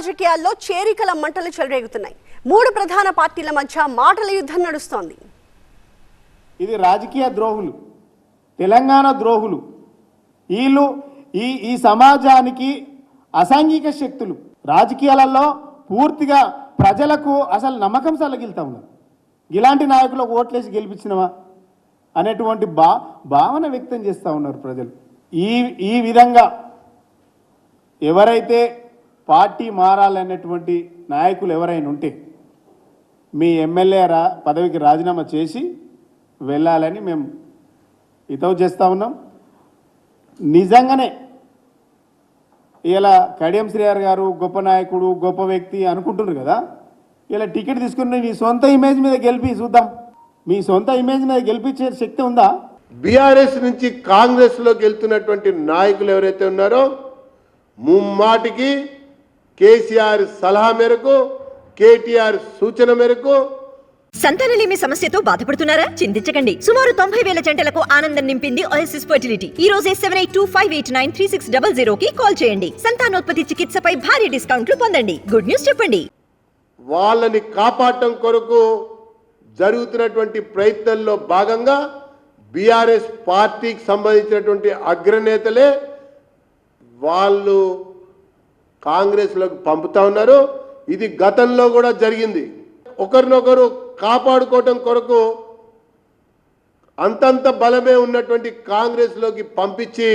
రాజకీయాల్లో చేరికల మంటలు చెలరేగుతున్నాయి. మూడు ప్రధాన పార్టీల మధ్య మాటల యుద్ధం నడుస్తోంది. ఇది రాజకీయ ద్రోహులు, తెలంగాణ ద్రోహులు. వీళ్ళు ఈ సమాజానికి అసాంఘిక శక్తులు. రాజకీయాలలో పూర్తిగా ప్రజలకు అసలు నమ్మకం సలగిల్తా ఉన్నారు. ఇలాంటి నాయకులకు ఓట్లేసి గెలిపించినవా అనేటువంటి భావన వ్యక్తం చేస్తూ ఉన్నారు ప్రజలు. ఈ విధంగా ఎవరైతే పార్టీ మారాలనేటువంటి నాయకులు ఎవరైనా ఉంటే మీ ఎమ్మెల్యే పదవికి రాజీనామా చేసి వెళ్ళాలని మేము హితవు చేస్తూ ఉన్నాం. నిజంగానే ఇలా కడియం శ్రీహరి గారు గొప్ప నాయకుడు, గొప్ప వ్యక్తి అనుకుంటున్నారు కదా, ఇలా టికెట్ తీసుకుని మీ సొంత ఇమేజ్ మీద గెలిపి చూద్దాం. మీ సొంత ఇమేజ్ మీద గెలిపించే శక్తి ఉందా? బీఆర్ఎస్ నుంచి కాంగ్రెస్లోకి వెళ్తున్నటువంటి నాయకులు ఎవరైతే ఉన్నారో ముమ్మాటికి కేసీఆర్ సలహా మేరకు, కేటీఆర్ సూచన మేరకు. సంతానలేమి సమస్యతో బాధపడుతున్నారా? చింతించకండి. సుమారు 90,000 జంటలకు ఆనందం నింపింది ఓఎస్ఎస్ ఫర్టిలిటీ. ఈ రోజే 7825893600 కి కాల్ చేయండి. సంతానోత్పత్తి చికిత్సపై భారీ డిస్కౌంట్లు పొందండి. గుడ్ న్యూస్ చెప్పండి. వాళ్ళని కాపాడటం కొరకు జరుగుతున్నటువంటి ప్రయత్నంలో భాగంగా బీఆర్ఎస్ పార్టీకి సంబంధించినటువంటి అగ్రనేతలే వాళ్ళు కాంగ్రెస్లోకి పంపుతా ఉన్నారు. ఇది గతంలో కూడా జరిగింది. ఒకరినొకరు కాపాడుకోవటం కొరకు అంతంత బలమే ఉన్నటువంటి కాంగ్రెస్లోకి పంపించి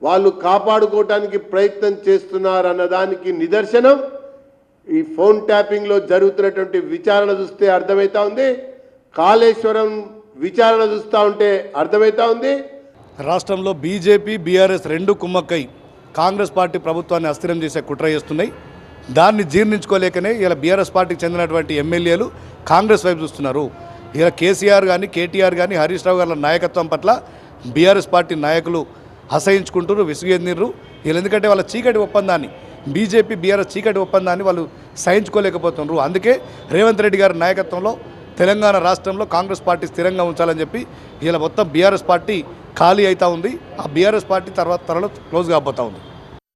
వాళ్ళు కాపాడుకోవటానికి ప్రయత్నం చేస్తున్నారు అన్నదానికి నిదర్శనం ఈ ఫోన్ ట్యాపింగ్లో జరుగుతున్నటువంటి విచారణ చూస్తే అర్థమవుతా ఉంది. కాళేశ్వరం విచారణ చూస్తూ ఉంటే అర్థమవుతా ఉంది. రాష్ట్రంలో బీజేపీ, బీఆర్ఎస్ రెండు కుమ్మక్కై కాంగ్రెస్ పార్టీ ప్రభుత్వాన్ని అస్థిరం చేసే కుట్ర చేస్తున్నాయి. దాన్ని జీర్ణించుకోలేకనే ఇలా బీఆర్ఎస్ పార్టీకి చెందినటువంటి ఎమ్మెల్యేలు కాంగ్రెస్ వైపు చూస్తున్నారు. ఇలా కేసీఆర్ కానీ, కేటీఆర్ కానీ, హరీష్ రావు గారి నాయకత్వం పట్ల బీఆర్ఎస్ పార్టీ నాయకులు అసహించుకుంటారు, విసుగెందిర్రు. వీళ్ళు ఎందుకంటే వాళ్ళ చీకటి ఒప్పందాన్ని, బీజేపీ బీఆర్ఎస్ చీకటి ఒప్పందాన్ని వాళ్ళు సహించుకోలేకపోతున్నారు. అందుకే రేవంత్ రెడ్డి గారి నాయకత్వంలో తెలంగాణ రాష్ట్రంలో కాంగ్రెస్ పార్టీ స్థిరంగా ఉంచాలని చెప్పి ఇలా మొత్తం బీఆర్ఎస్ పార్టీ ఖాళీ అవుతూ ఉంది. ఆ బీఆర్ఎస్ పార్టీ తర్వాత త్వరలో క్లోజ్ కాబోతూ ఉంది.